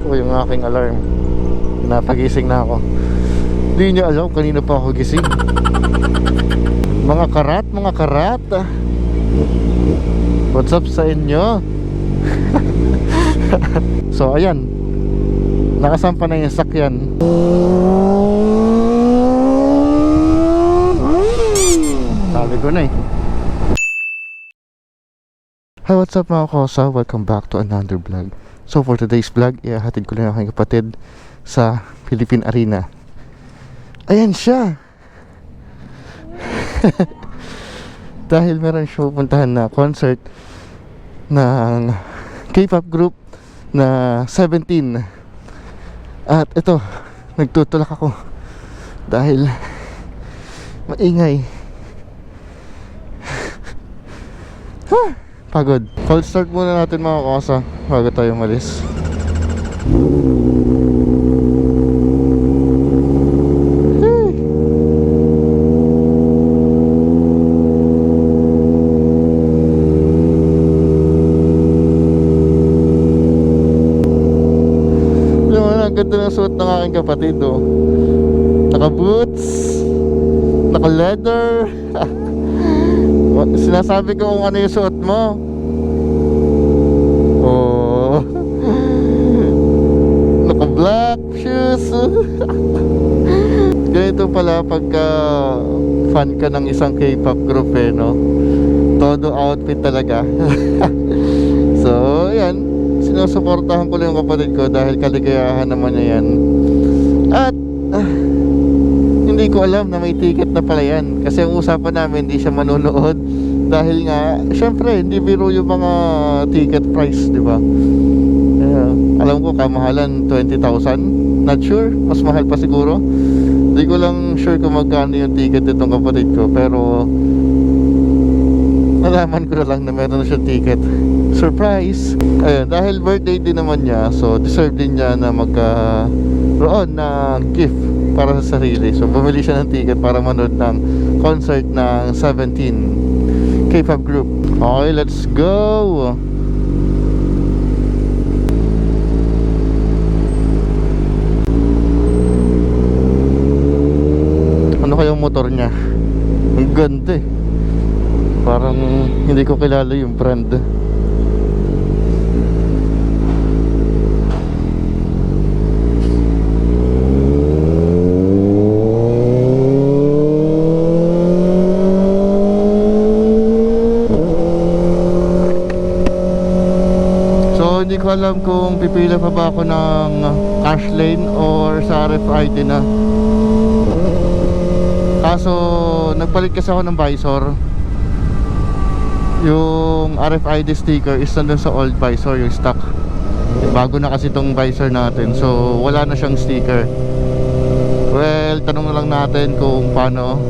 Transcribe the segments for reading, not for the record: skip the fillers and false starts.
O yung aking alarm. Napagising na ako. Hindi nyo alam kanina pa ako gising. Mga karat. What's up sa inyo? So ayan, nakasampa na yung sakyan. Sabi ko na eh. Hi, what's up mga kosa? Welcome back to another vlog. So for today's vlog, ihahatid ko lang aking kapatid sa Philippine Arena. Ayan siya. Dahil meron siya pupuntahan na concert ng K-pop group na 17. At ito, nagtutulak ako dahil maingay. Pagod. Cold start muna natin mga kosa bago tayo umalis. Ang ganda ng suot ng aking kapatid, oh. Naka boots, naka leather. Sinasabi ko kung ano yung suot mo. Oh. Naka black shoes. Ganito pala pagka fan ka ng isang K-pop group, eh, no? Todo outfit talaga. So yan, sinusuportahan ko lang yung kapatid ko dahil kaligayahan naman niya yan. At hindi ko alam na may ticket na pala yan. Kasi ang usapan namin, hindi siya manonood. Dahil nga, syempre, hindi biro yung mga ticket price, di ba? Alam ko, kamahalan 20,000. Not sure, mas mahal pa siguro. Hindi ko lang sure kung magkano yung ticket nitong kapatid ko. Pero nalaman ko na lang na meron na siyang ticket. Surprise! Ayun, dahil birthday din naman niya, so deserve din niya na magkaroon ng gift para sa sarili. So bumili siya ng ticket para manood ng concert ng 17 K-pop group. Okay, let's go! Ano kayong motor niya? Ang ganda eh. Parang hindi ko kilala yung brand. So hindi ko alam kung pipila pa ba ako ng cash lane or sa RFID na. Kaso nagpalit kasi ako ng visor. Yung RFID sticker is nandun sa old visor, yung stock. Bago na kasi itong visor natin, so wala na siyang sticker. Well, tanong na lang natin kung paano,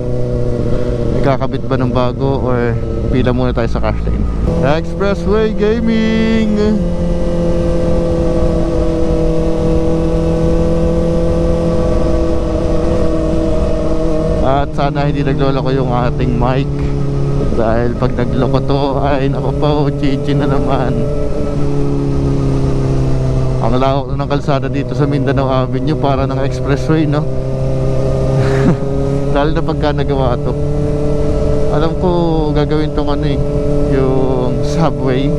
ikakabit ba ng bago or pila muna tayo sa cash lane. Expressway Gaming! At sana hindi nagloloko yung ating mic, dahil pag nagloko to ay naku po, GG na naman. Ang lawak ng kalsada dito sa Mindanao Avenue, para ng expressway, no? Dahil na pagka nagawa to, alam ko gagawin tong ano eh, yung subway.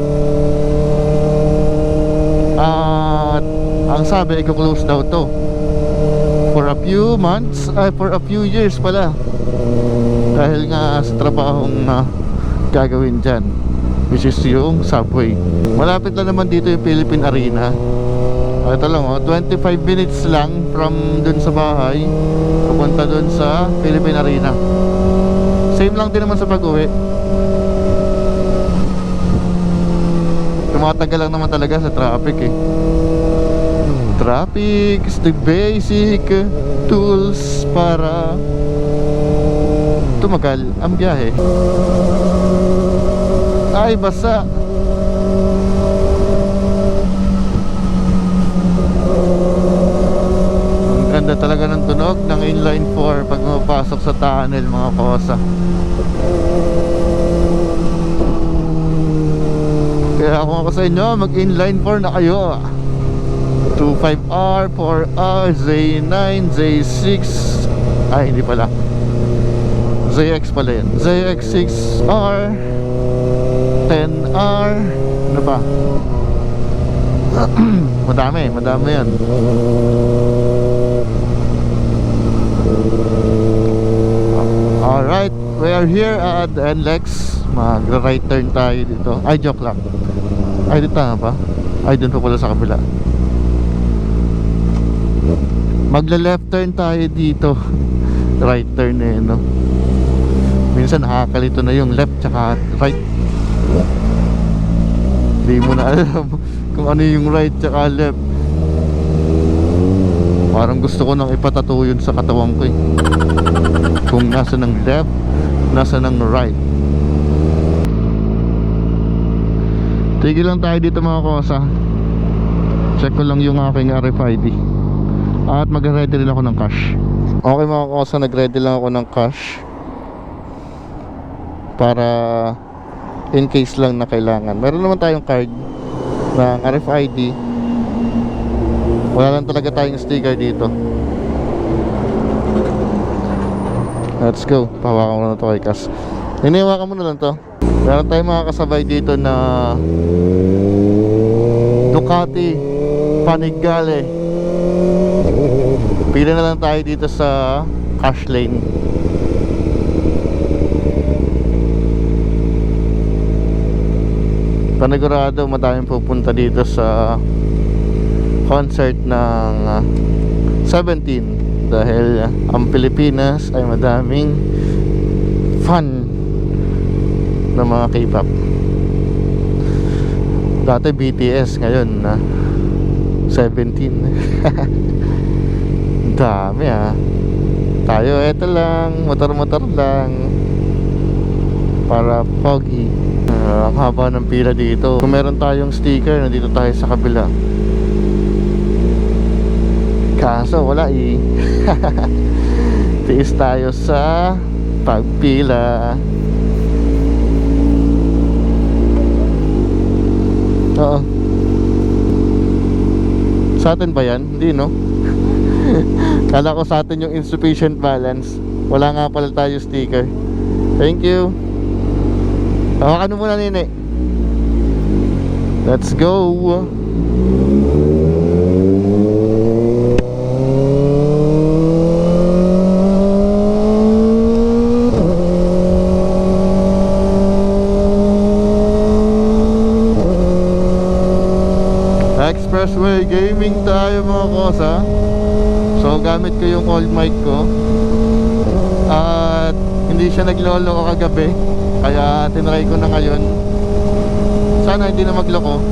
At ang sabi, i-close daw to for a few months, for a few years pala, dahil nga sa trabahong gagawin dyan, which is yung subway. Malapit na naman dito yung Philippine Arena. Ito lang, 25 minutes lang from dun sa bahay papunta dun sa Philippine Arena. Same lang din naman sa pag-uwi. Tumatagal lang naman talaga sa traffic eh. Traffic is the basic tools para tumagal ang biyahe. Ay, basa. Ang ganda talaga ng tunog ng inline 4 pag pumapasok sa tunnel, mga kosa. Kaya kung ako sa inyo, mag inline 4 na kayo. 25R, 4R, Z9, Z6. Ay, hindi pala. ZX pala yun. ZX6R, 10R. Ano pa? Madami yan. Alright, we are here at NLEX. Mag-right turn tayo dito. Ay, joke lang. Ay, dito tama pa? Ay, dun pa pala sa kabila. Magla-left turn tayo dito. Right turn eh, no? Minsan nakakalito na yung left tsaka right. Hindi mo na alam kung ano yung right tsaka left. Parang gusto ko nang ipatato yun sa katawan ko eh. Kung nasa ng left, nasa ng right. Tigil lang tayo dito mga kosa. Check ko lang yung aking RFID. At mag-ready rin ako ng cash. Okay mga kosa, nag-ready lang ako ng cash para in case lang na kailangan. Meron naman tayong card ng RFID. Wala lang talaga tayong sticker dito. Let's go. Pahawakan mo na to kay Cass. Hinihawakan mo na lang to. Meron tayong mga kasabay dito na Ducati Panigale. Pila na lang tayo dito sa cash lane. Panigurado madaming pupunta dito sa concert ng 17 dahil ang Pilipinas ay madaming fan ng mga K-pop. Dati BTS, ngayon na 17. Dami tayo eto lang, motor-motor lang para pogi. Ang haba ng pila dito. Kung meron tayong sticker, nandito tayo sa kabila. Kaso wala eh. Tiis tayo sa pagpila. Oo. Sa atin ba yan? Hindi no? Kala ko sa atin yung insufficient balance. Wala nga pala tayo sticker. Thank you. Hawakan mo muna nini. Let's go. Expressway gaming tayo mga kosa. So gamit ko yung old mic ko. At hindi siya naglolo kagabi, kaya tinry ko na ngayon. Sana hindi na magloko.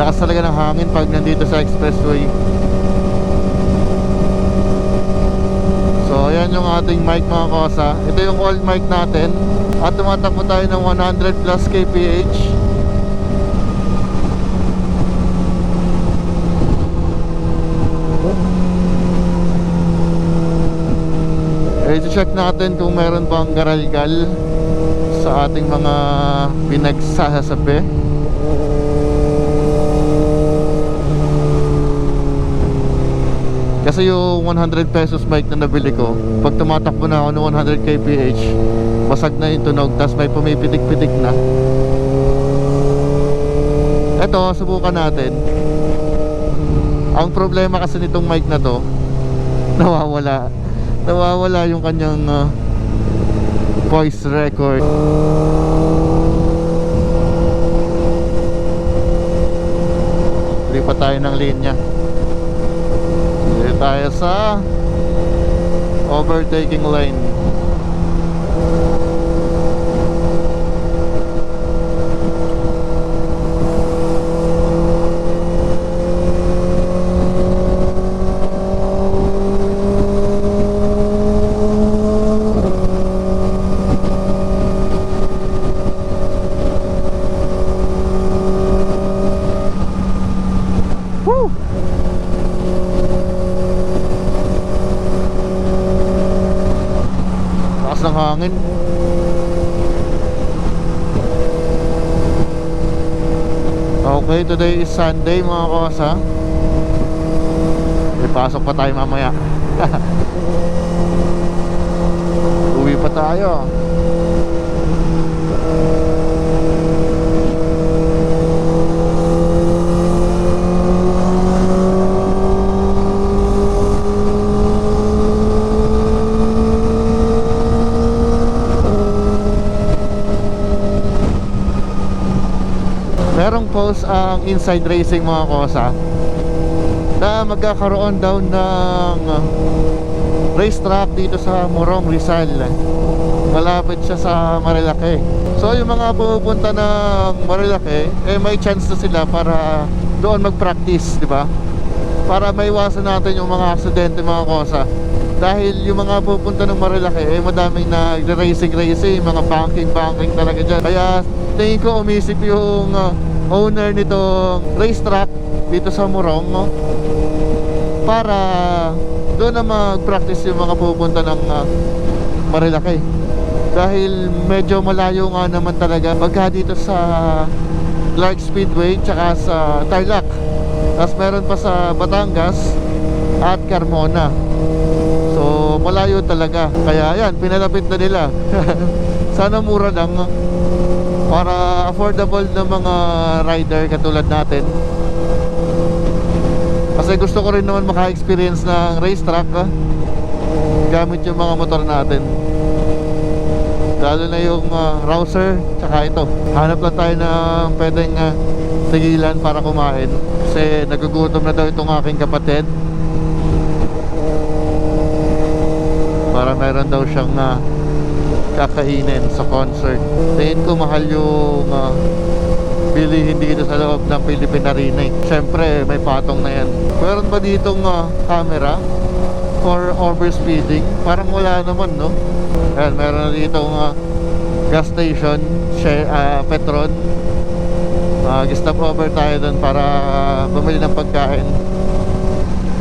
Lakas talaga ng hangin pag nandito sa expressway. So ayan yung ating mic mga kosa. Ito yung old mic natin. At tumatakbo tayo ng 100 plus kph. I-check natin kung meron bang garalgal sa ating mga pinagsasabi. Kasi yung 100 pesos mic na nabili ko, pag tumatakbo na ako ng 100 kph, basag na yung tunog, tas may pumipitik-pitik na. Eto, subukan natin. Ang problema kasi nitong mic na to, nawawala yung kanyang voice record. Lipat tayo ng linya. Dito tayo sa overtaking lane. Ng hangin. Okay, today is Sunday mga kosa. May pasok pa tayo mamaya. Uwi pa tayo. Merong post ang Inside Racing mga kosa na magkakaroon daw ng racetrack dito sa Morong, Rizal. Malapit siya sa Marilake. So yung mga pupunta ng Marilake, may chance na sila para doon mag-practice, di ba? Para maiwasan natin yung mga aksidente mga kosa. Dahil yung mga pupunta ng Marilake, madaming nag-racing, mga banking talaga dyan. Kaya tingin ko umisip yung owner nitong racetrack dito sa Morong, no? Para doon na mag-practice yung mga pupunta ng Marilake. Dahil medyo malayo nga naman talaga pagka dito sa Clark Speedway tsaka sa Tarlac. Tapos meron pa sa Batangas at Carmona. So malayo talaga. Kaya yan, pinalapit na nila. Sana mura lang para affordable na mga rider katulad natin. Kasi gusto ko rin naman maka-experience ng racetrack gamit yung mga motor natin. Lalo na yung Rouser tsaka ito. Hanap lang tayo ng pwedeng tigilan para kumain. Kasi nagugutom na daw itong aking kapatid. Para meron daw siyang kakainin sa concert. Tingin ko mahal yung bilihin dito sa loob ng Philippine Arena. Siyempre may patong na yan. Meron ba ditong camera for overspeeding? Parang wala naman, no? Ayan, meron na ditong gas station, Petron. Stop over tayo doon para bumili ng pagkain.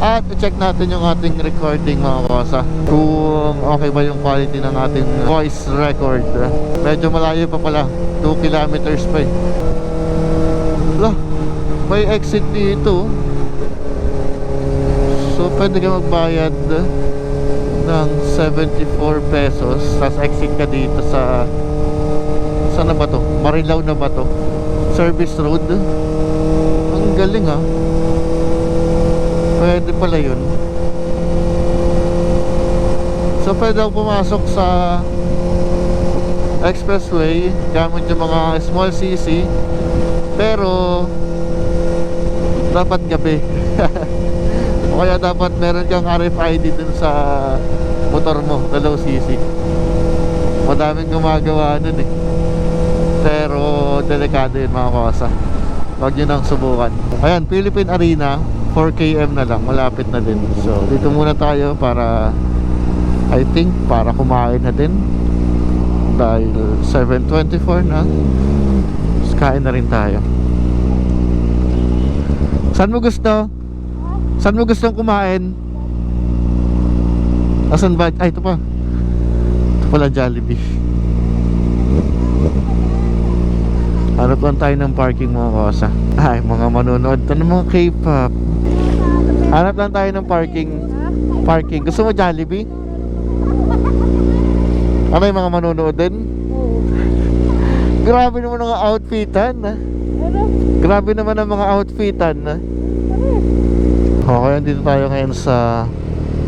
At i-check natin yung ating recording mga kosa, kung okay ba yung quality ng ating voice record. Medyo malayo pa pala, 2 kilometers pa Lah, may exit dito. So pwede ka magbayad ng 74 pesos. Tapos exit ka dito sa, saan na ba to? Marilao na ba to? Service road. Ang galing pwede pala yun. So pwede ako pumasok sa expressway gamit yung mga small CC, pero dapat gabi. O kaya dapat meron kang RFID dun sa motor mo na low CC. Madaming gumagawa nun pero delikado yun mga kosa. Huwag nyo nang subukan. Ayan, Philippine Arena, 4km na lang, malapit na din. So dito muna tayo para, I think, para kumain na din. Dahil 7:24 na. So, kain na rin tayo. Saan mo gusto? Saan mo gustong kumain? Asan ba? Ay, ito pa. Ito pala Jollibee. Hanap lang tayo ng parking mga kosa. Ay, mga manonood to ng mga K-pop. Hanap lang tayo ng parking. Gusto mo Jollibee? Ano yung mga manonood din? Grabe naman ang outfitan. Grabe naman ang mga outfitan. Okay, dito tayo ngayon sa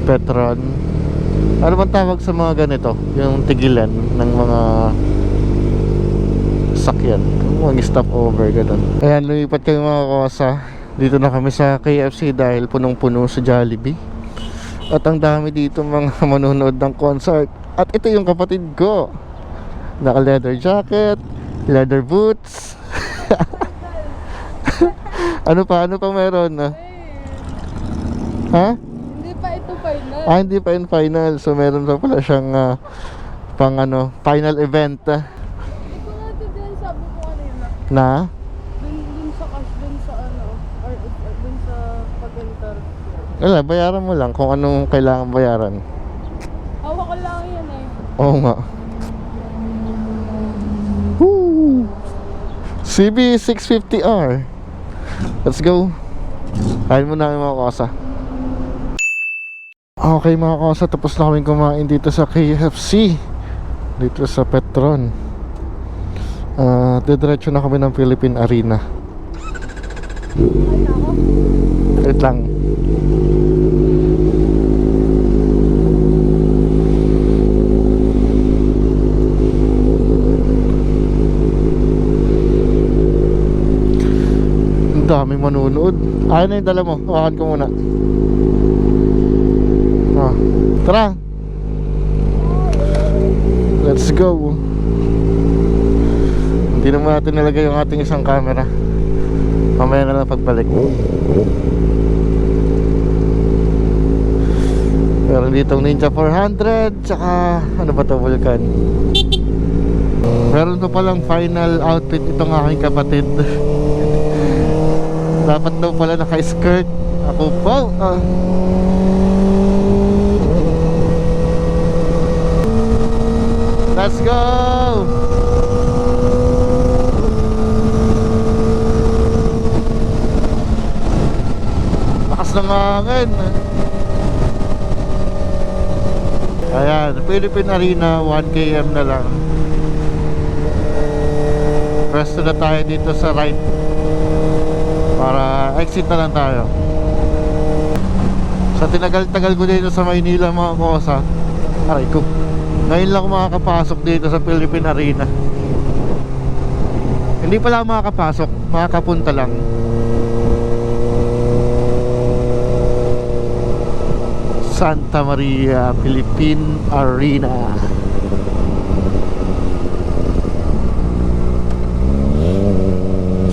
Petron. Ano bang tawag sa mga ganito? Yung tigilan ng mga sakyan, mga stop over, ganun. Ayan, lumipat kayo mga kosa. Dito na kami sa KFC dahil punong-puno sa Jollibee. At ang dami dito mga manonood ng concert. At ito yung kapatid ko, naka leather jacket, leather boots. Ano pa meron? Ha? Hindi pa ito final. Hindi pa in final. So meron pa pala siyang pang final event. Na? Dun sa cash, dun sa or dun sa pag-enter. Wala, bayaran mo lang kung anong kailangan bayaran. Hawak ko lang yan Oo nga. Woo! CB650R. Let's go. Kain muna kami mga kosa. Okay mga kosa, tapos na kami kumain dito sa KFC, dito sa Petron. Didiretso na kami ng Philippine Arena. Wait lang. Ang daming manunood. Ayun na yung dala mo. Hawakan ko muna. Tara. Let's go. Hindi naman natin nilagay yung ating isang camera. Mamaya na lang pagbalik. Meron ditong Ninja 400. Tsaka ano ba to, Vulcan. Meron pa palang final outfit itong aking kapatid. Dapat daw pala naka-skirt. Ako po Let's go! Lakas ng hangin. Ayan, Philippine Arena, 1 km na lang. Pwesto na tayo dito sa right. Para exit na lang tayo. Sa tinagal-tagal ko dito sa Maynila mga kosa, aray ko, ngayon lang ako makakapasok dito sa Philippine Arena. Hindi pala makakapasok, makakapunta lang. Santa Maria Philippine Arena.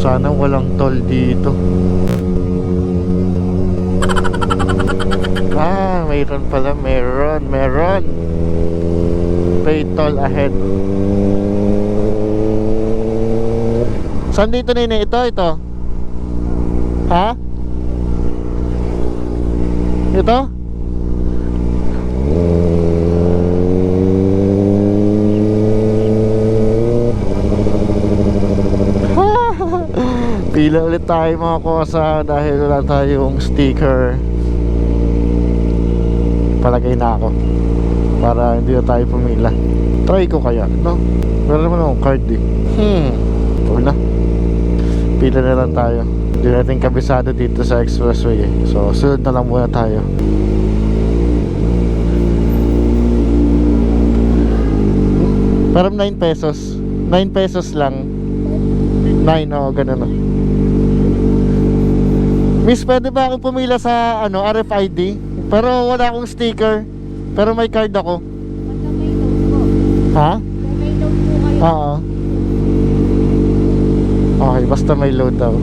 Sana walang toll dito. Mayroon pala, meron. Pay toll ahead. Saan dito nene? Ito. Ha? Ito? Pila ulit tayo mga kosa dahil wala tayong sticker. Palagay na ako para hindi na tayo pumila. Try ko kaya, no? Meron naman akong card eh. Huwag na. Pila na lang tayo. Hindi natin kabisado dito sa expressway eh. So sunod na lang muna tayo. Parang 9 pesos. 9 pesos lang. 9, ganun o. Miss, pwede ba akong pumila sa RFID? Pero wala akong sticker. Pero may card ako. Ha? May load po kayo. Oo. Okay, basta may load daw.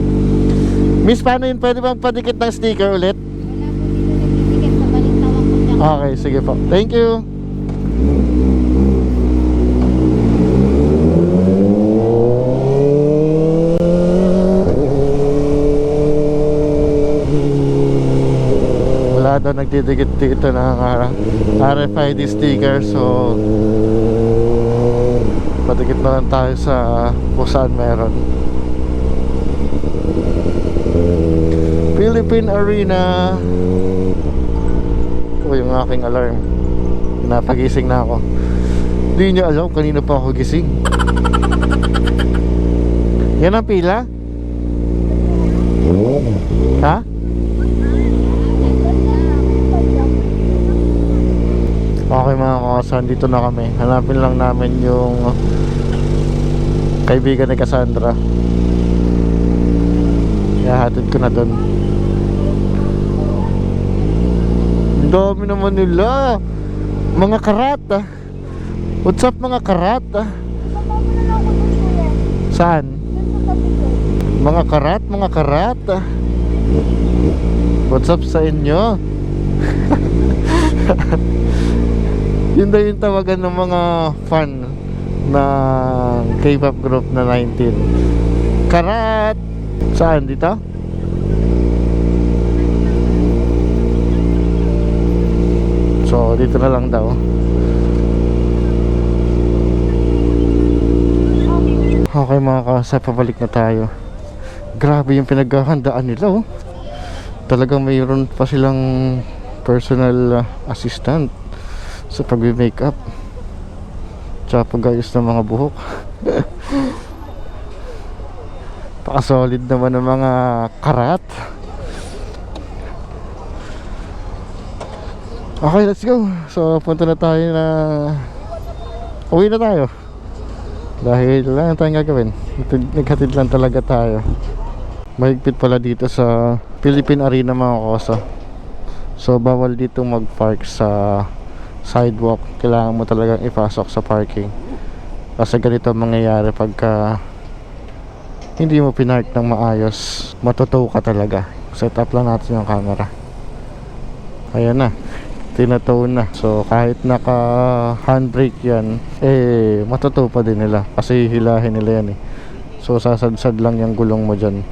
Miss, paano yun? Pwede bang padikit ng sticker ulit? Wala po dito nagtitiket sa balitawang po niya. Okay, sige po. Thank you. Wala daw nagdidikit dito ng RFID sticker. So padikit na lang tayo sa kung saan meron. Philippine Arena. Yung aking alarm, napagising na ako. Hindi nyo alam, kanina pa ako gising. Yan ang pila? Ha? Okay mga kasan, dito na kami. Hanapin lang namin yung kaibigan ni Cassandra. Ihahatid ko na doon. Ang dami naman nila. Mga karata. What's up mga karata? Saan? Mga karata. What's up sa inyo? Yun daw yung tawagan ng mga fan na K-pop group na 19. Karat! Saan? Dito? So, dito na lang daw. Okay mga kasa, pabalik na tayo. Grabe yung pinaghahandaan nila oh. Talagang mayroon pa silang personal assistant sa pag-makeup tsaka pag-ayos ng mga buhok. Paka-solid naman ng mga karat. Okay, let's go. So punta na tayo na uwi na tayo dahil wala na tayong gagawin. Naghatid lang talaga tayo. Mahigpit pala dito sa Philippine Arena mga kosa. So bawal dito mag-park sa sidewalk. Kailangan mo talagang ipasok sa parking. Kasi ganito ang mangyayari pagka hindi mo pinark ng maayos. Matutow ka talaga. Set up lang natin yung camera. Ayan na, tinatow na. So kahit naka handbrake yan, eh matutow pa din nila kasi hilahin nila yan eh. So sasadsad lang yung gulong mo dyan.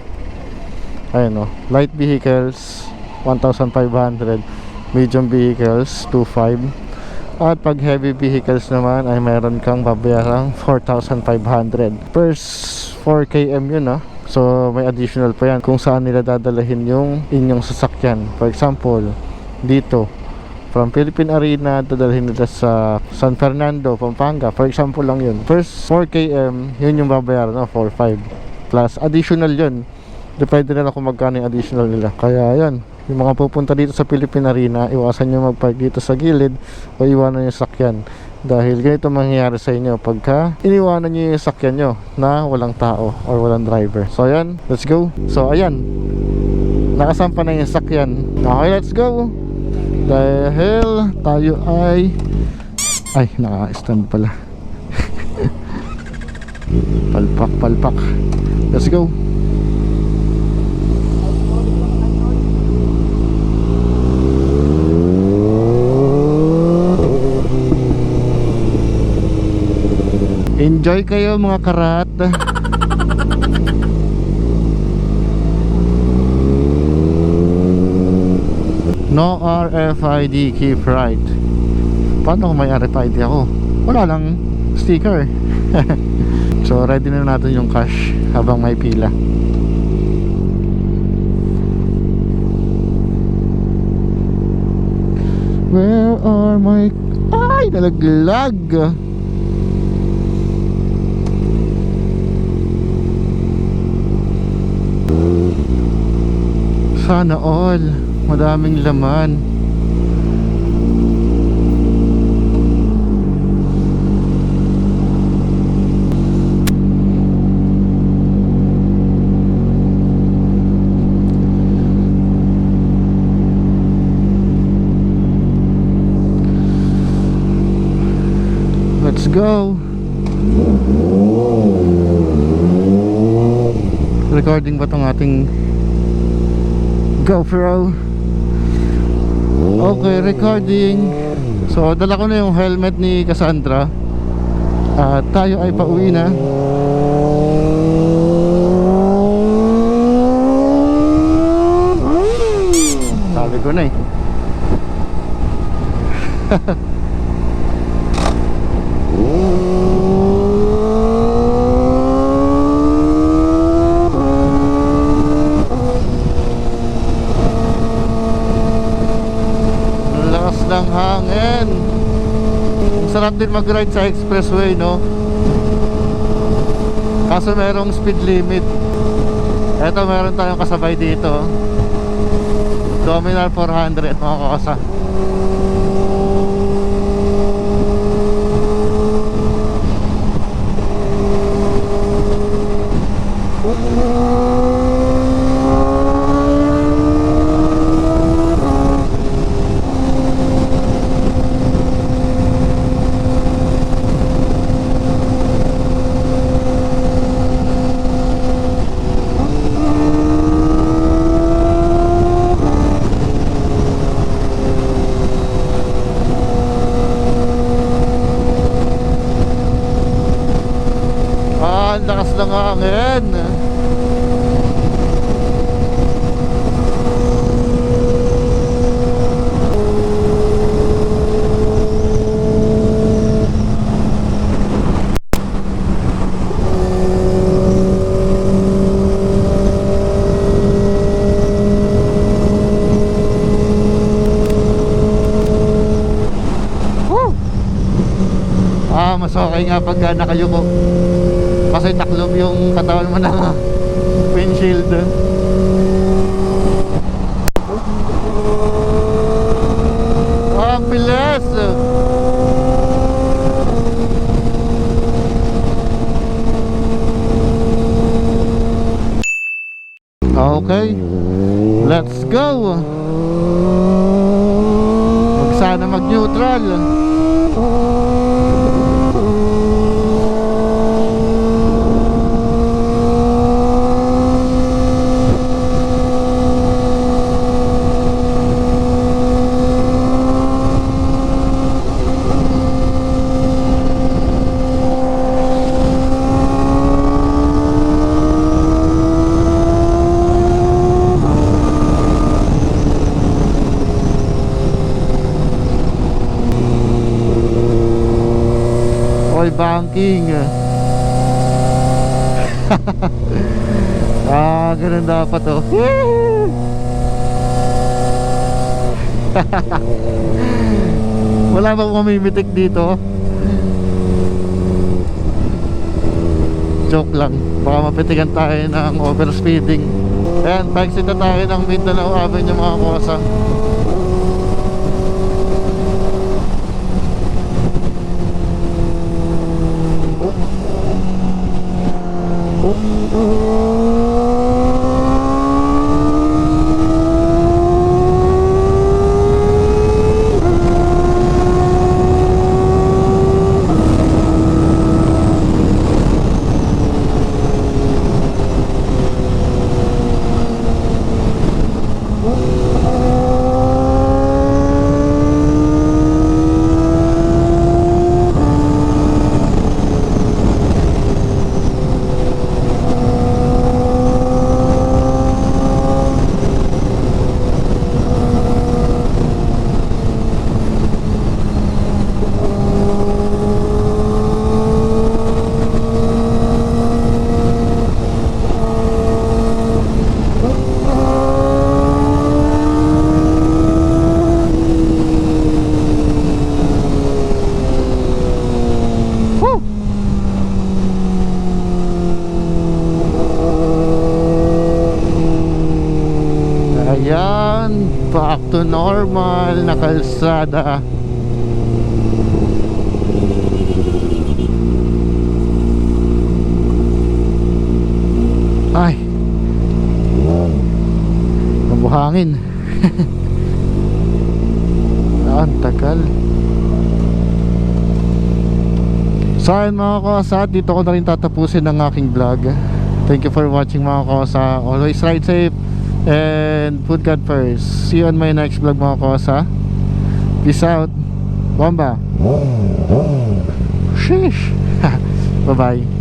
Ayan o, light vehicles 1,500, medium vehicles 2,500, at pag heavy vehicles naman ay meron kang babayarang 4,500 per 4 km yun ah. So may additional pa yan kung saan nila dadalahin yung inyong sasakyan. For example, dito from Philippine Arena dadalhin nila sa San Fernando, Pampanga. For example lang yun. First 4 km, yun yung babayaran, no? 4,500 plus additional yun. Depende na lang kung magkano yung additional nila. Kaya yan, yung mga pupunta dito sa Philippine Arena, iwasan nyo mag-park dito sa gilid o iwanan yung sakyan. Dahil ganito mangyayari sa inyo pagka iniwanan nyo yung sakyan nyo na walang tao or walang driver. So ayan, let's go. So ayan, nakasampa na yung sakyan. Okay, let's go. Dahil tayo ay naka-stand pala. Palpak. Let's go. Enjoy kayo mga karat. No RFID, keep right. Paano kung may RFID ako? Wala lang sticker. So ready na natin yung cash habang may pila. Where are my... Ay, nalaglag. Sana all. Madaming laman. Let's go. Recording ba tong ating GoPro? Okay, recording. So dala ko na yung helmet ni Cassandra at tayo ay pauwi na. Sabi ko na eh. Ng hangin. Sarap din mag-ride sa expressway, no? Kaso merong speed limit. Eto, meron tayong kasabay dito. Dominar 400 mga kasa. Lakas ng hangin. sakay nga pagka nakayuko. Kasi taklob yung katawan mo ng windshield. Ang bilis! Okay, let's go! Huwag sana mag-neutral. Oil banking. Ganun dapat oh. Wala bang mamimitik dito? Joke lang, baka mapitigan tayo ng overspeeding. Ayan, pa-exit na tayo ng Mindanao Avenue mga kosa. Ayan, back to normal na kalsada. Ay, mabuhangin. Ang tagal. So ayun mga kosa, dito ko na rin tatapusin ang aking vlog. Thank you for watching mga kosa. Always ride safe and put God first. See you on my next vlog mga kosa. Peace out. Bomba. Sheesh. Bye bye.